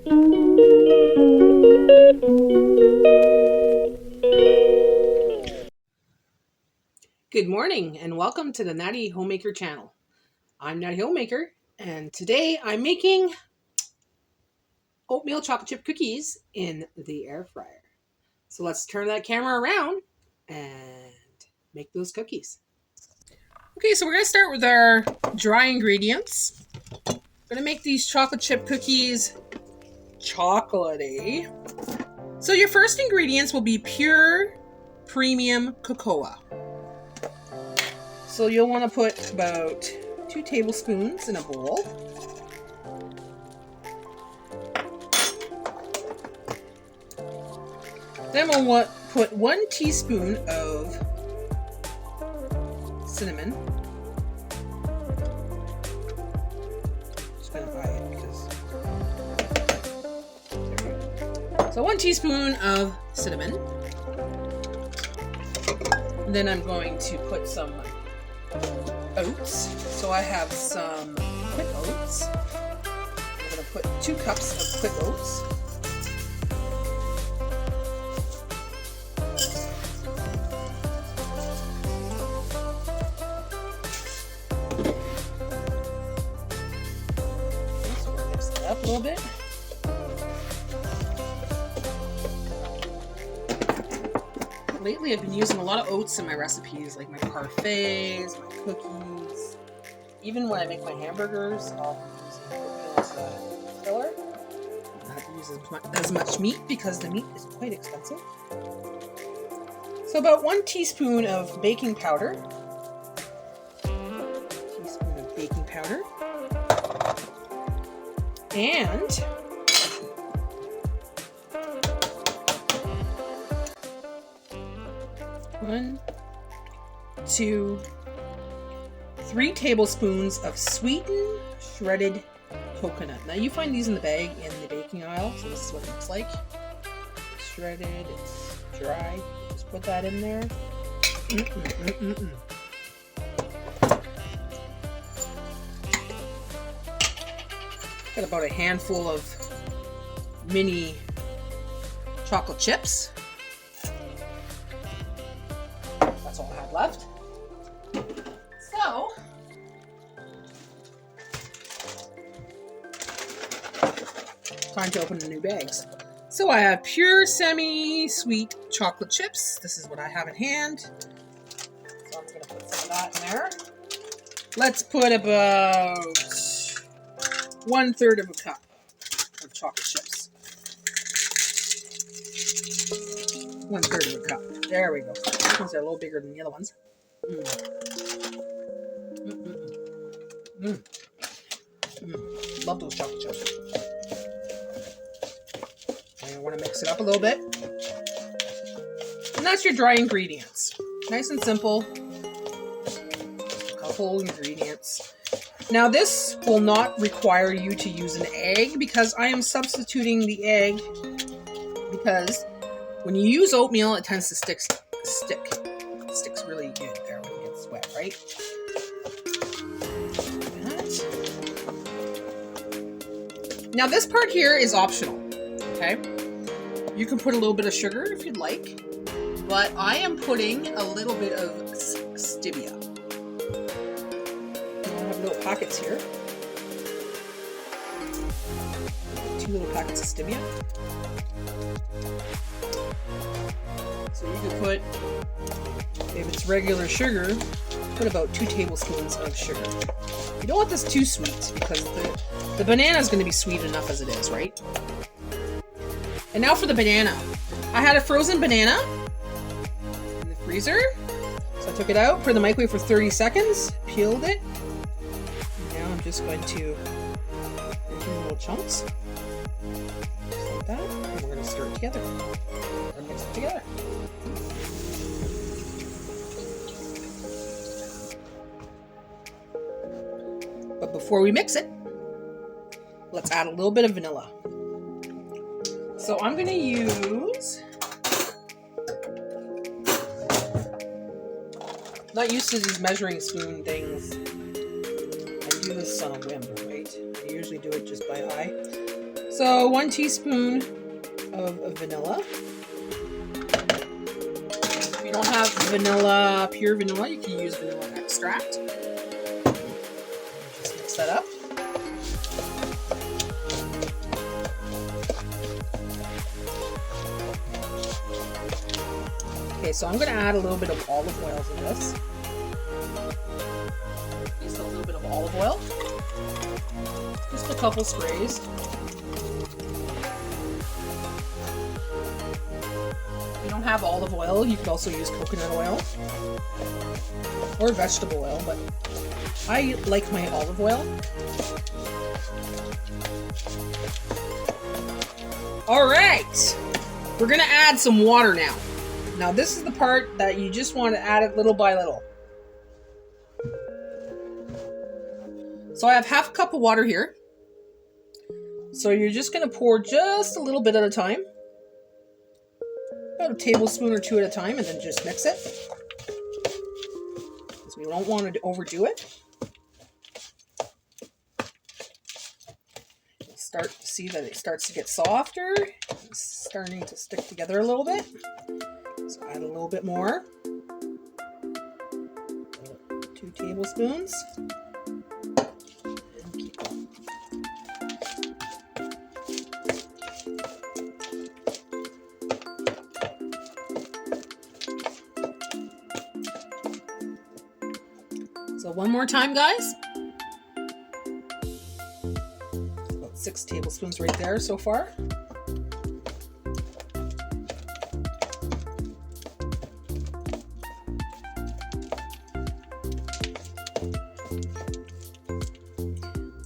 Good morning and welcome to the Natty Homemaker channel. I'm Natty Homemaker and today I'm making oatmeal chocolate chip cookies in the air fryer. So let's turn that camera around and make those cookies. Okay, so we're going to start with our dry ingredients. I'm going to make these chocolate chip cookies chocolatey. So your first ingredients will be pure premium cocoa. So you'll want to put about 2 tablespoons in a bowl. Then we'll put 1 teaspoon of cinnamon. Just gonna buy it because there you go. So 1 teaspoon of cinnamon. And then I'm going to put some oats. So I have some quick oats. I'm going to put 2 cups of quick oats. So we'll mix it up a little bit. Lately I've been using a lot of oats in my recipes, like my parfaits, my cookies. Even when I make my hamburgers, I'll use oatmeal as a filler. I don't use as much meat because the meat is quite expensive. So about 1 teaspoon of baking powder. And 1, 2, 3 tablespoons of sweetened shredded coconut. Now you find these in the bag in the baking aisle, so this is what it looks like. It's shredded, it's dry. Just put that in there. Got about a handful of mini chocolate chips. That's all I have left. So, time to open the new bags. So I have pure semi-sweet chocolate chips. This is what I have in hand. So I'm going to put some of that in there. Let's put about 1/3 of a cup of chocolate chips. 1/3 of a cup. There we go. These ones are a little bigger than the other ones. Love those chocolate chips. I want to mix it up a little bit. And that's your dry ingredients. Nice and simple. Just a couple ingredients. Now this will not require you to use an egg because I am substituting the egg because when you use oatmeal it tends to stick. It sticks really good there when it gets wet, right? Now this part here is optional, okay? You can put a little bit of sugar if you'd like, but I am putting a little bit of stevia. Little packets here. 2 little packets of stevia. So you can put, if it's regular sugar, put about 2 tablespoons of sugar. You don't want this too sweet because the banana is going to be sweet enough as it is, right? And now for the banana. I had a frozen banana in the freezer. So I took it out, put it in the microwave for 30 seconds, peeled it. I'm just going to make it in little chunks, just like that, and we're going to stir it together, or mix it together. But before we mix it, let's add a little bit of vanilla. So I'm going to use, not used to these measuring spoon things. I do this on a whim, right? I usually do it just by eye. So 1 teaspoon of vanilla. If you don't have vanilla, pure vanilla, you can use vanilla extract. Just mix that up. Okay, so I'm going to add a little bit of olive oil to this. Just a little bit of olive oil. Just a couple sprays. If you don't have olive oil, you could also use coconut oil or vegetable oil, but I like my olive oil. All right, we're gonna add some water now. Now this is the part that you just want to add it little by little. So I have half a cup of water here. So you're just going to pour just a little bit at a time. About a tablespoon or 2 at a time, and then just mix it. So we don't want to overdo it. You'll start to see that it starts to get softer. It's starting to stick together a little bit. So add a little bit more. 2 tablespoons. So one more time, guys. About 6 tablespoons right there so far.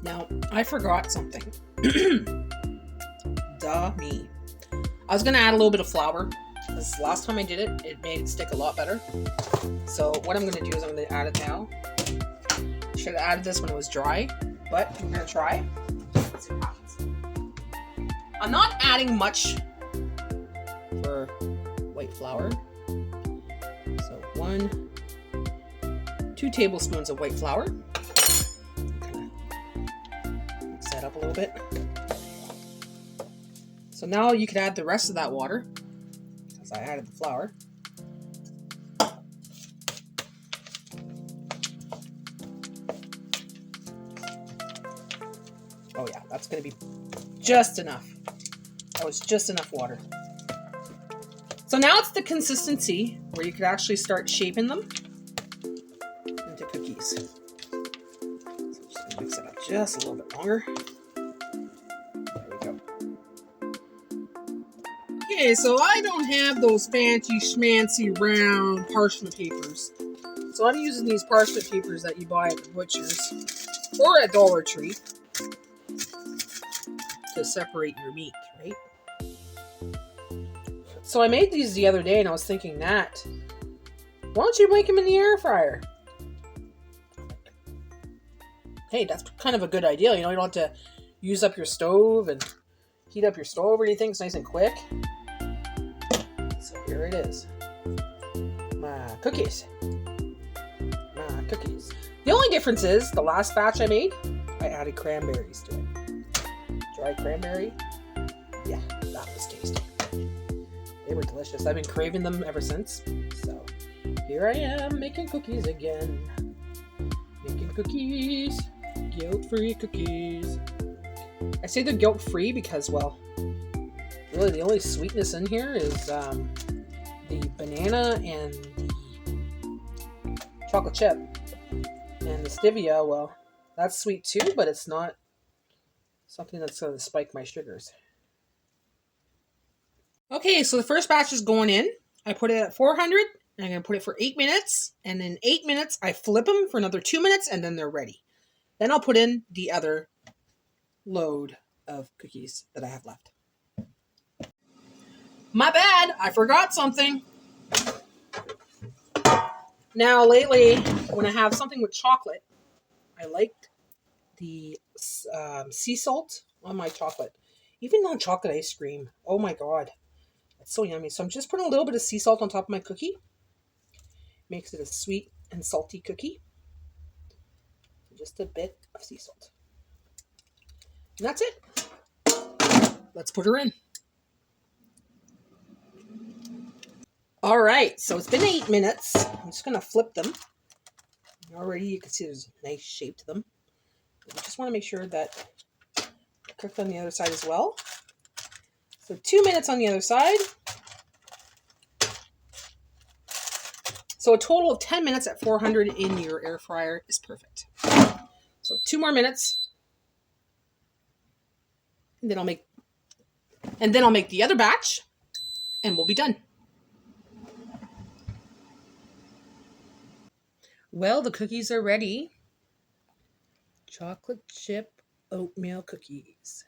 Now, I forgot something. Duh me. I was going to add a little bit of flour. Because last time I did it, it made it stick a lot better. So what I'm going to do is I'm going to add it now. Should have added this when it was dry, but I'm going to try. Let's see what happens. I'm not adding much for white flour. So 2 tablespoons of white flour. Mix that up a little bit. So now you can add the rest of that water, because I added the flour. Oh yeah, that's going to be just enough. That was just enough water. So now it's the consistency where you could actually start shaping them into cookies. So I'm just going to mix it up just a little bit longer. There we go. Okay, so I don't have those fancy schmancy round parchment papers. So I'm using these parchment papers that you buy at the butcher's or at Dollar Tree to separate your meat, right? So I made these the other day and I was thinking, Nat, why don't you make them in the air fryer? Hey, that's kind of a good idea. You know, you don't have to use up your stove and heat up your stove or anything. It's nice and quick. So here it is. My cookies. My cookies. The only difference is the last batch I made, I added cranberries to it. Dried cranberry. Yeah, that was tasty. They were delicious. I've been craving them ever since. So here I am making cookies again. Making cookies. Guilt-free cookies. I say they're guilt-free because, well, really the only sweetness in here is the banana and the chocolate chip. And the stevia, well, that's sweet too, but it's not something that's going to spike my sugars. Okay, so the first batch is going in. I put it at 400, and I'm going to put it for 8 minutes. And in 8 minutes, I flip them for another 2 minutes, and then they're ready. Then I'll put in the other load of cookies that I have left. My bad, I forgot something. Now, lately, when I have something with chocolate, I like the sea salt on my chocolate. Even on chocolate ice cream. Oh my god. It's so yummy. So I'm just putting a little bit of sea salt on top of my cookie. Makes it a sweet and salty cookie. Just a bit of sea salt. And that's it. let's put her in. All right, so it's been 8 minutes. I'm just gonna flip them. Already you can see there's a nice shape to them. But we just want to make sure that they're cooked on the other side as well. So 2 minutes on the other side. So a total of 10 minutes at 400 in your air fryer is perfect. So 2 more minutes. And then I'll make the other batch and we'll be done. Well, the cookies are ready. Chocolate chip oatmeal cookies.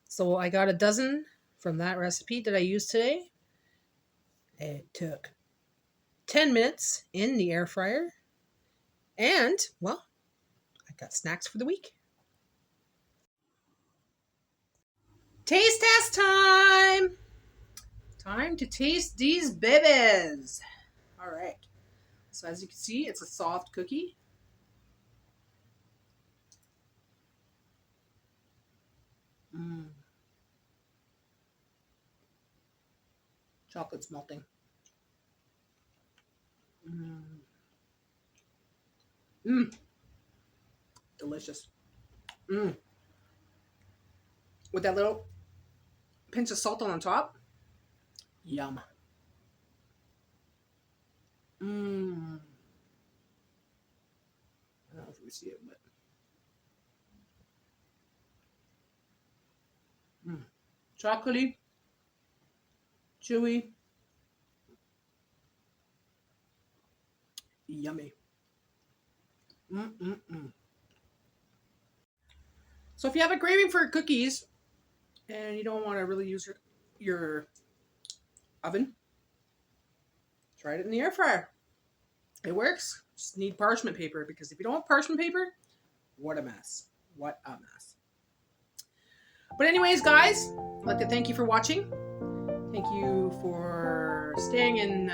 So I got a dozen from that recipe that I used today. It took 10 minutes in the air fryer. And, well, I got snacks for the week. Taste test time! Time to taste these babies. All right. So as you can see, it's a soft cookie. Chocolate's melting. Delicious. With that little pinch of salt on top. Yum. I don't know if we see it, but chocolatey, chewy, yummy. So if you have a craving for cookies and you don't want to really use your oven, try it in the air fryer. It works. Just need parchment paper, because if you don't have parchment paper, what a mess. What a mess. But anyways, guys, I'd like to thank you for watching. Thank you for staying and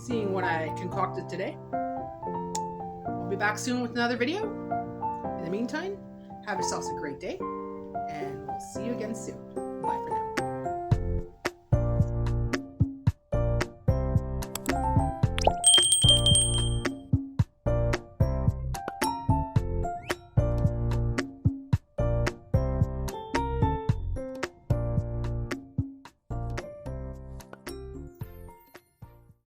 seeing what I concocted today. I'll be back soon with another video. In the meantime, have yourselves a great day, and we'll see you again soon. Bye for now.